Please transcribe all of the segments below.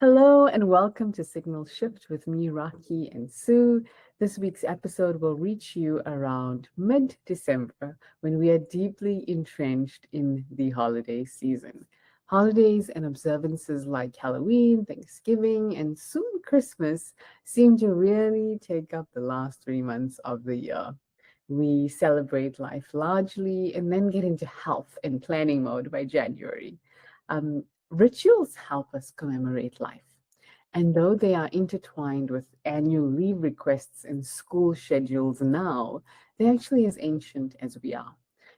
Hello and welcome to Signal Shift with me, Rocky and Sue. This week's episode will reach you around mid-December when we are deeply entrenched in the holiday season. Holidays and observances like Halloween, Thanksgiving, and soon Christmas seem to really take up the last 3 months of the year. We celebrate life largely and then get into health and planning mode by January. Um, Rituals help us commemorate life. And though they are intertwined with annual leave requests and school schedules now, they're actually as ancient as we are.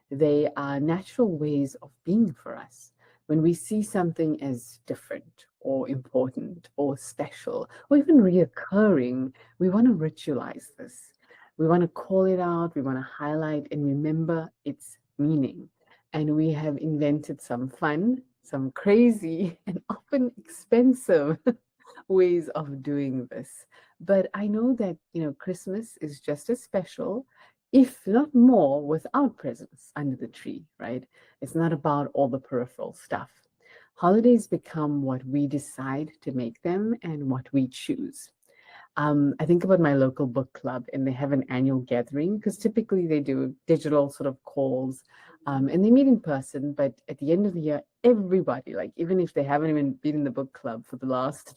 They are natural ways of being for us. When we see something as different or important or special or even reoccurring, we want to ritualize this. We want to call it out, we want to highlight and remember its meaning. And we have invented some fun, some crazy, and often expensive ways of doing this. But I know that, Christmas is just as special, if not more, without presents under the tree, right? It's not about all the peripheral stuff. Holidays become what we decide to make them and what we choose. I think about my local book club, and they have an annual gathering because typically they do digital sort of calls, and they meet in person. But at the end of the year, everybody, like even if they haven't even been in the book club for the last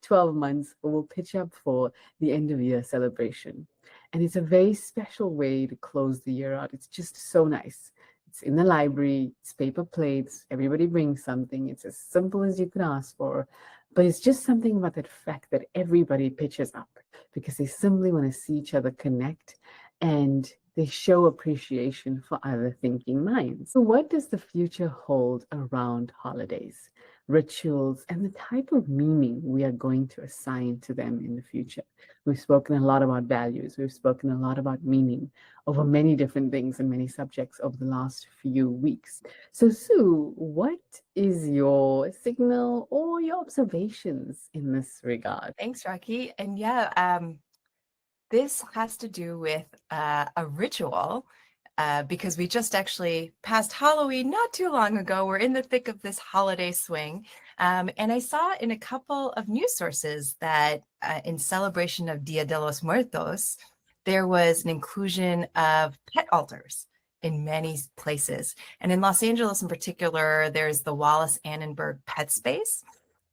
12 months, will pitch up for the end of year celebration. And it's a very special way to close the year out. It's just so nice. It's in the library, it's paper plates, everybody brings something. It's as simple as you could ask for. But it's just something about that fact that everybody pitches up because they simply want to see each other connect and they show appreciation for other thinking minds. So, what does the future hold around holidays, rituals, and the type of meaning we are going to assign to them in the future? We've spoken a lot about values, we've spoken a lot about meaning over many different things and many subjects over the last few weeks. So, Sue, what is your signal or your observations in this regard? Thanks, Rocky. And this has to do with a ritual because we just actually passed Halloween not too long ago. We're in the thick of this holiday swing. And I saw in a couple of news sources that in celebration of Dia de los Muertos, there was an inclusion of pet altars in many places. And in Los Angeles in particular, there's the Wallace Annenberg Pet Space.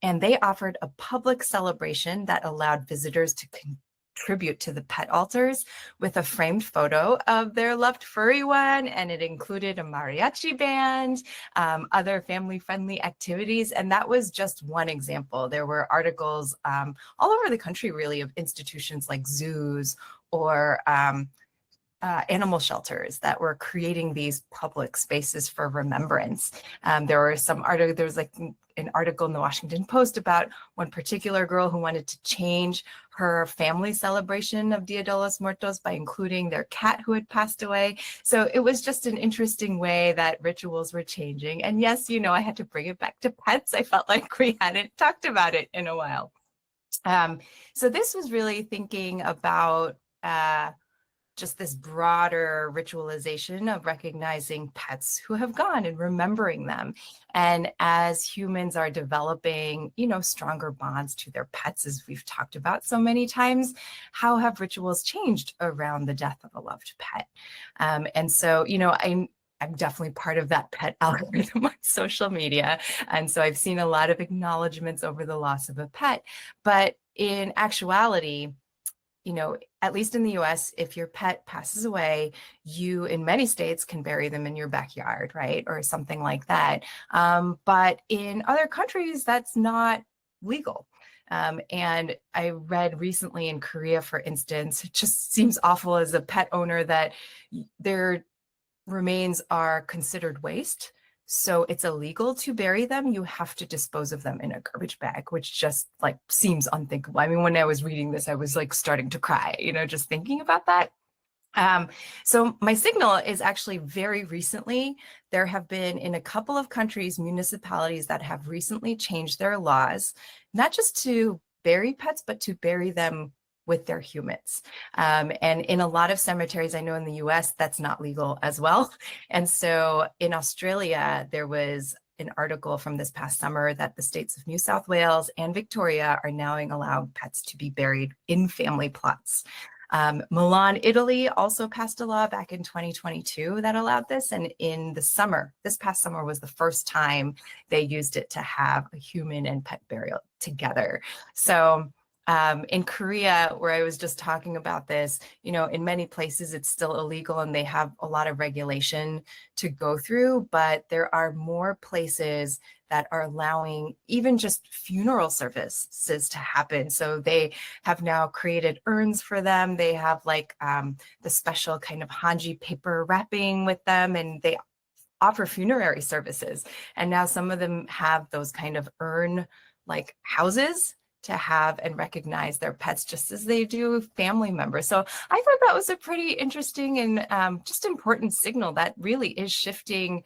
And they offered a public celebration that allowed visitors to contribute to the pet altars with a framed photo of their loved furry one. And it included a mariachi band, other family-friendly activities. And that was just one example. There were articles all over the country, really, of institutions like zoos or animal shelters that were creating these public spaces for remembrance. There were some articles, there was like an article in the Washington Post about one particular girl who wanted to change her family celebration of Dia de los Muertos by including their cat who had passed away. So it was just an interesting way that rituals were changing. And yes, I had to bring it back to pets. I felt like we hadn't talked about it in a while. So this was really thinking about just this broader ritualization of recognizing pets who have gone and remembering them. And as humans are developing, stronger bonds to their pets, as we've talked about so many times, how have rituals changed around the death of a loved pet? And so, I'm definitely part of that pet algorithm on social media. And so I've seen a lot of acknowledgements over the loss of a pet. But in actuality, at least in the US, if your pet passes away, you, in many states, can bury them in your backyard, right? Or something like that. But in other countries, that's not legal. And I read recently in Korea, for instance, it just seems awful as a pet owner that their remains are considered waste. So it's illegal to bury them. You have to dispose of them in a garbage bag, which just seems unthinkable. I mean, when I was reading this, I was starting to cry, just thinking about that. So my signal is actually very recently, there have been in a couple of countries, municipalities that have recently changed their laws, not just to bury pets, but to bury them with their humans. And in a lot of cemeteries, I know in the US, that's not legal as well. And so in Australia, there was an article from this past summer that the states of New South Wales and Victoria are now allowing pets to be buried in family plots. Milan, Italy also passed a law back in 2022 that allowed this. And in the summer, this past summer was the first time they used it to have a human and pet burial together. So in Korea, where I was just talking about this, in many places it's still illegal and they have a lot of regulation to go through, but there are more places that are allowing even just funeral services to happen. So they have now created urns for them. They have like the special kind of hanji paper wrapping with them, and they offer funerary services. And now some of them have those kind of urn like houses to have and recognize their pets just as they do family members. So I thought that was a pretty interesting and just important signal that really is shifting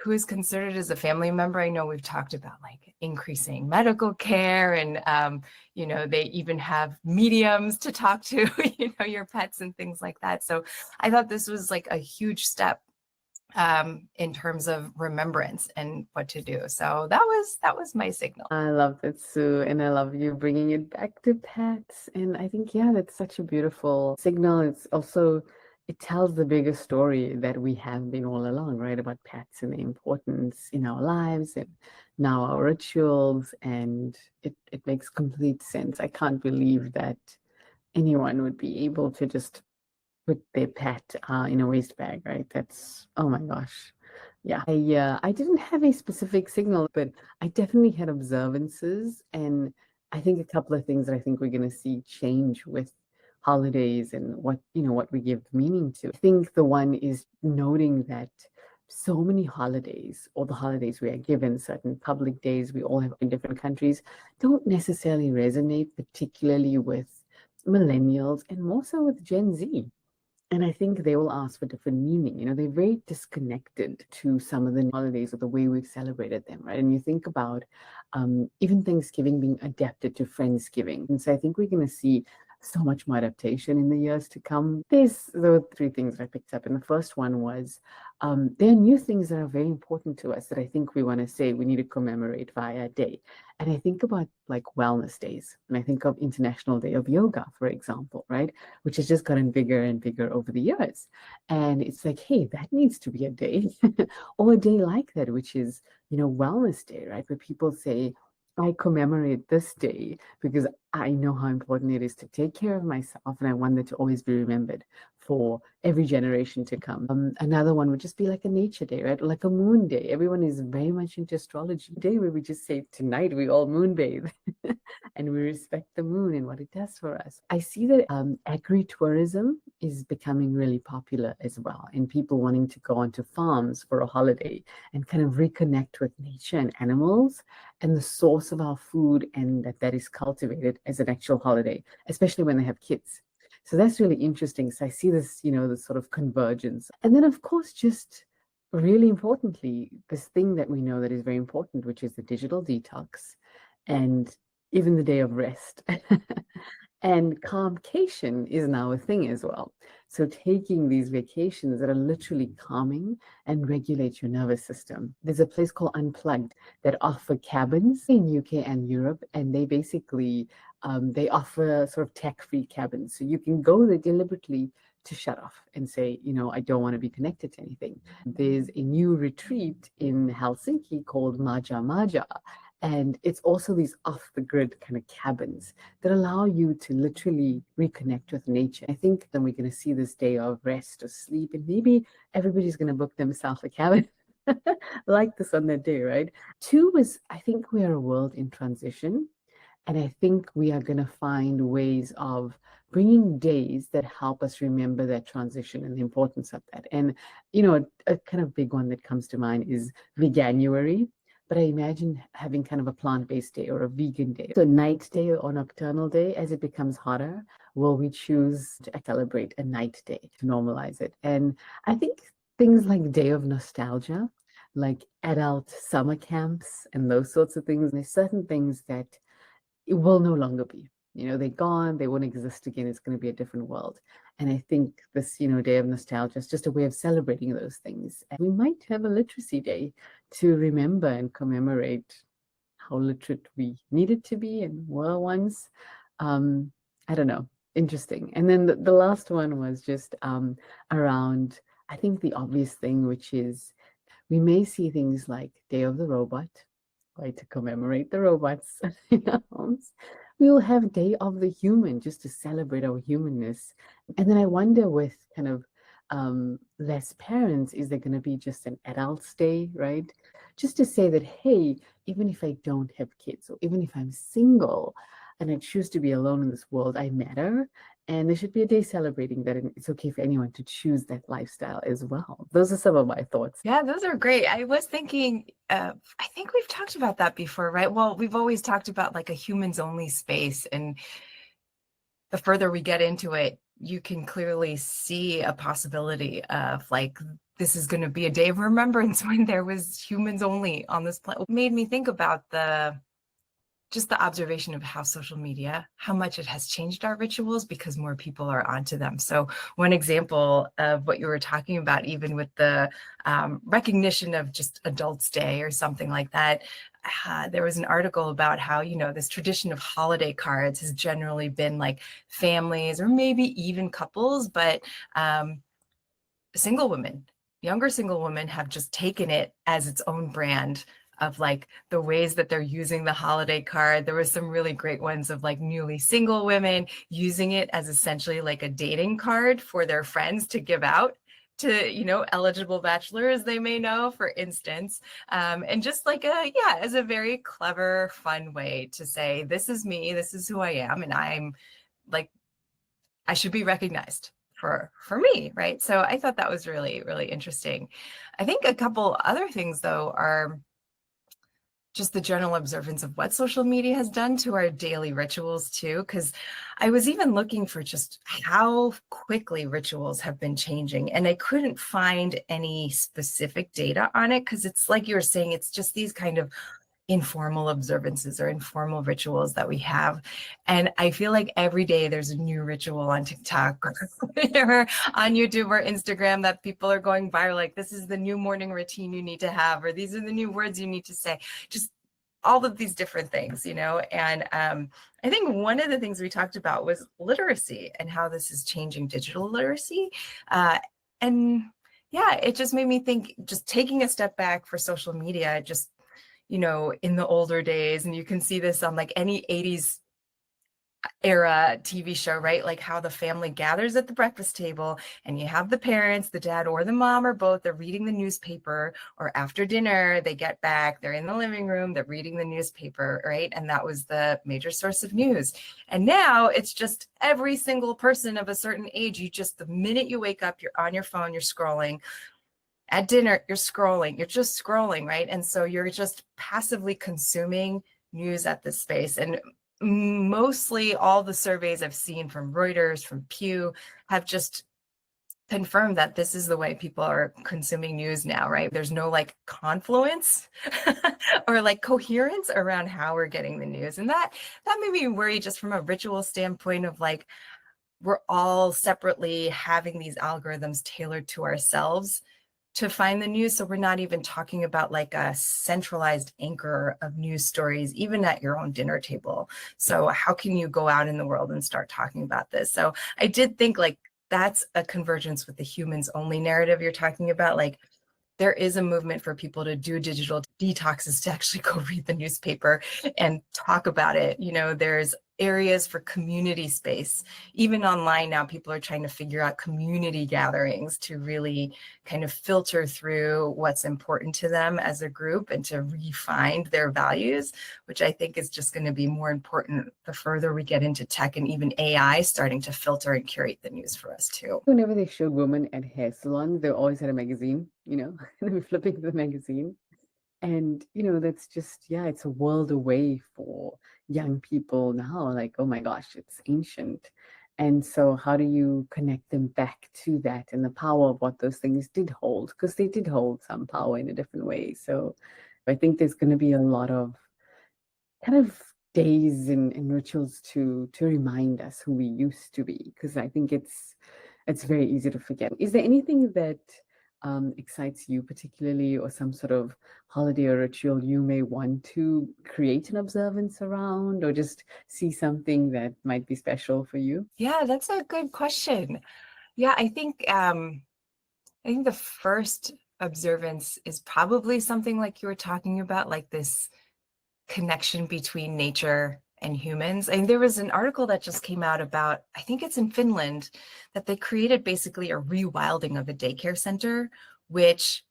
who is considered as a family member. I know we've talked about like increasing medical care and, they even have mediums to talk to, your pets and things like that. So I thought this was like a huge step in terms of remembrance and what to do. So that was my signal. I love that, Sue, and I love you bringing it back to pets. And I think, yeah, that's such a beautiful signal. It tells the bigger story that we have been all along, right? About pets and the importance in our lives and now our rituals. And it makes complete sense. I can't believe that anyone would be able to just put their pet in a waste bag, right? That's, oh my gosh. Yeah. I didn't have a specific signal, but I definitely had observances. And I think a couple of things that I think we're going to see change with holidays and what we give meaning to. I think the one is noting that so many holidays, or the holidays we are given, certain public days we all have in different countries, don't necessarily resonate particularly with millennials and more so with Gen Z. And I think they will ask for different meaning. They're very disconnected to some of the holidays or the way we've celebrated them, right? And you think about even Thanksgiving being adapted to Friendsgiving. And so I think we're going to see so much more adaptation in the years to come. There were three things that I picked up. And the first one was there are new things that are very important to us that I think we want to say we need to commemorate via a day. And I think about like wellness days. And I think of International Day of Yoga, for example, right? Which has just gotten bigger and bigger over the years. And it's like, hey, that needs to be a day or a day like that, which is, Wellness Day, right? Where people say, I commemorate this day because I know how important it is to take care of myself, and I want that to always be remembered for every generation to come. Another one would just be like a nature day, right? Like a moon day. Everyone is very much into astrology day where we just say tonight we all moon bathe and we respect the moon and what it does for us. I see that agri-tourism is becoming really popular as well, and people wanting to go onto farms for a holiday and kind of reconnect with nature and animals and the source of our food, and that is cultivated as an actual holiday, especially when they have kids. So that's really interesting. So I see this, this sort of convergence. And then, of course, just really importantly, this thing that we know that is very important, which is the digital detox and even the day of rest. And calmcation is now a thing as well. So taking these vacations that are literally calming and regulate your nervous system. There's a place called Unplugged that offer cabins in UK and Europe, and they basically they offer sort of tech-free cabins. So you can go there deliberately to shut off and say, I don't want to be connected to anything. There's a new retreat in Helsinki called Maja Maja. And it's also these off-the-grid kind of cabins that allow you to literally reconnect with nature. I think then we're going to see this day of rest or sleep, and maybe everybody's going to book themselves a cabin like this on that day, right? Two is, I think we are a world in transition. And I think we are going to find ways of bringing days that help us remember that transition and the importance of that. And, a kind of big one that comes to mind is Veganuary. But I imagine having kind of a plant-based day or a vegan day. So night day or nocturnal day, as it becomes hotter, will we choose to celebrate a night day to normalize it? And I think things like Day of Nostalgia, like adult summer camps and those sorts of things, there's certain things that it will no longer be. they're gone, they won't exist again. It's going to be a different world. And I think this, day of nostalgia is just a way of celebrating those things. And we might have a literacy day to remember and commemorate how literate we needed to be and were once. I don't know. Interesting. And then the last one was just around, I think, the obvious thing, which is we may see things like Day of the Robot, right, to commemorate the robots in our homes. We will have Day of the Human just to celebrate our humanness. And then I wonder, with kind of less parents, is there going to be just an adults day, right? Just to say that, hey, even if I don't have kids, or even if I'm single and I choose to be alone in this world, I matter. And there should be a day celebrating that, and it's okay for anyone to choose that lifestyle as well. Those are some of my thoughts. Yeah, those are great. I was thinking, I think we've talked about that before, right? Well, we've always talked about like a humans only space, and the further we get into it, you can clearly see a possibility of like, this is going to be a day of remembrance when there was humans only on this planet. It made me think about just the observation of how social media, how much it has changed our rituals because more people are onto them. So one example of what you were talking about, even with the recognition of just Adults Day or something like that, there was an article about how, this tradition of holiday cards has generally been like families or maybe even couples, but single women, younger single women have just taken it as its own brand of like the ways that they're using the holiday card. There was some really great ones of like newly single women using it as essentially like a dating card for their friends to give out to, eligible bachelors they may know, for instance. And just like as a very clever, fun way to say, this is me, this is who I am, and I'm like, I should be recognized for me, right? So I thought that was really, really interesting. I think a couple other things though are just the general observance of what social media has done to our daily rituals too, because I was even looking for just how quickly rituals have been changing, and I couldn't find any specific data on it, because it's like you were saying, it's just these kind of informal observances or informal rituals that we have. And I feel like every day there's a new ritual on TikTok or on YouTube or Instagram that people are going viral. Like, this is the new morning routine you need to have, or these are the new words you need to say. Just all of these different things, And I think one of the things we talked about was literacy and how this is changing digital literacy. And yeah, it just made me think, just taking a step back for social media, just in the older days, and you can see this on like any 80s era TV show, right? Like how the family gathers at the breakfast table and you have the parents, the dad or the mom or both, they're reading the newspaper, or after dinner, they get back, they're in the living room, they're reading the newspaper, right? And that was the major source of news. And now it's just every single person of a certain age, the minute you wake up, you're on your phone, you're scrolling. At dinner, you're scrolling, you're just scrolling, right? And so you're just passively consuming news at this space. And mostly all the surveys I've seen from Reuters, from Pew, have just confirmed that this is the way people are consuming news now, right? There's no like confluence or like coherence around how we're getting the news. And that made me worry, just from a ritual standpoint, of like, we're all separately having these algorithms tailored to ourselves to find the news. So we're not even talking about like a centralized anchor of news stories, even at your own dinner table. So how can you go out in the world and start talking about this? So I did think like that's a convergence with the humans only narrative you're talking about. Like, there is a movement for people to do digital detoxes, to actually go read the newspaper and talk about it. There's areas for community space. Even online now, people are trying to figure out community gatherings to really kind of filter through what's important to them as a group and to refine their values, which I think is just going to be more important the further we get into tech and even AI starting to filter and curate the news for us too. Whenever they showed women at hair salons, they always had a magazine, and they were flipping the magazine. And, that's just, it's a world away for young people now. Like, oh my gosh, it's ancient. And so how do you connect them back to that and the power of what those things did hold? Because they did hold some power in a different way. So I think there's going to be a lot of kind of days and rituals to remind us who we used to be, because I think it's very easy to forget. Is there anything that excites you particularly, or some sort of holiday or ritual you may want to create an observance around, or just see something that might be special for you? Yeah, that's a good question. Yeah, I think the first observance is probably something like you were talking about, like this connection between nature and humans. I mean, there was an article that just came out about, I think it's in Finland, that they created basically a rewilding of a daycare center, which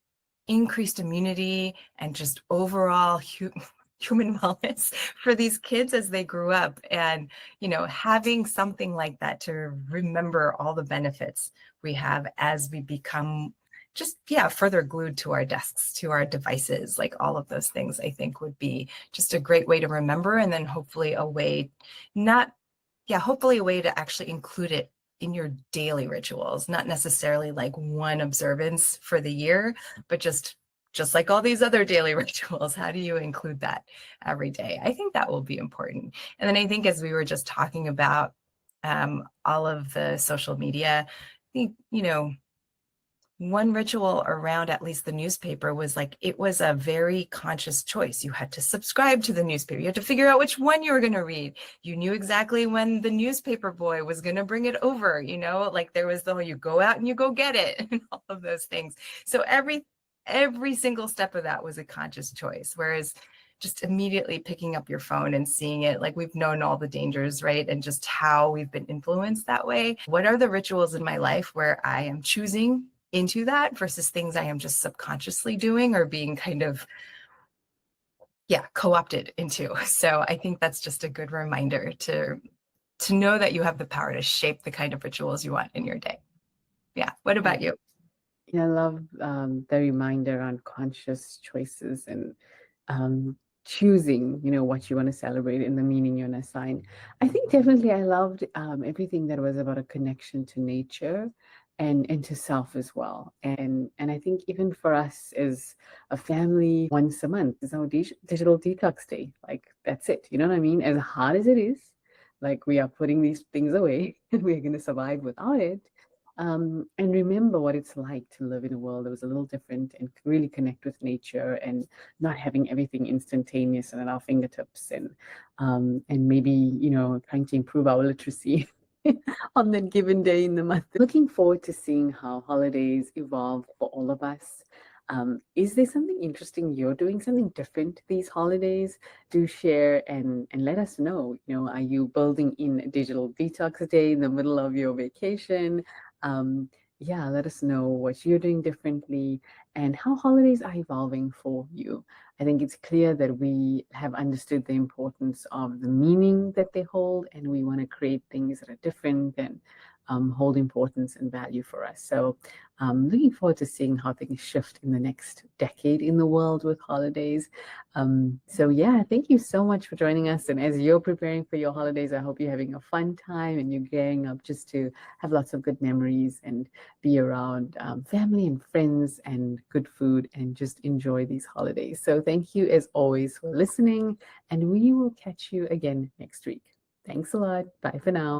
increased immunity and just overall human wellness for these kids as they grew up. And, you know, having something like that to remember all the benefits we have as we become just, yeah, further glued to our desks, to our devices, like all of those things, I think would be just a great way to remember. And then hopefully a way, not, yeah, hopefully a way to actually include it in your daily rituals, not necessarily like one observance for the year, but just like all these other daily rituals, how do you include that every day? I think that will be important. And then I think, as we were just talking about all of the social media, I think, you know, one ritual around at least the newspaper was like, it was a very conscious choice. You had to subscribe to the newspaper. You had to figure out which one you were going to read. You knew exactly when the newspaper boy was going to bring it over, you know, like there was the whole, you go out and you go get it and all of those things. So every single step of that was a conscious choice. Whereas just immediately picking up your phone and seeing it, like we've known all the dangers, right? And just how we've been influenced that way. What are the rituals in my life where I am choosing into that versus things I am just subconsciously doing or being kind of, yeah, co-opted into? So I think that's just a good reminder to know that you have the power to shape the kind of rituals you want in your day. Yeah. What about you? Yeah, I love the reminder on conscious choices and choosing, what you want to celebrate and the meaning you want to assign. I think definitely I loved everything that was about a connection to nature and to self as well. And I think even for us as a family, once a month is our digital detox day. Like that's it. You know what I mean? As hard as it is, like we are putting these things away and we're going to survive without it, and remember what it's like to live in a world that was a little different and really connect with nature and not having everything instantaneous and at our fingertips, and maybe trying to improve our literacy on that given day in the month. Looking forward to seeing how holidays evolve for all of us. Is there something interesting you're doing, something different these holidays? Do share and let us know. Are you building in a digital detox day in the middle of your vacation? Um, yeah, let us know what you're doing differently and how holidays are evolving for you. I think it's clear that we have understood the importance of the meaning that they hold, and we want to create things that are different and hold importance and value for us. So, looking forward to seeing how things shift in the next decade in the world with holidays. So yeah, thank you so much for joining us. And as you're preparing for your holidays, I hope you're having a fun time and you're gearing up just to have lots of good memories and be around family and friends and good food and just enjoy these holidays. So thank you as always for listening, and we will catch you again next week. Thanks a lot. Bye for now.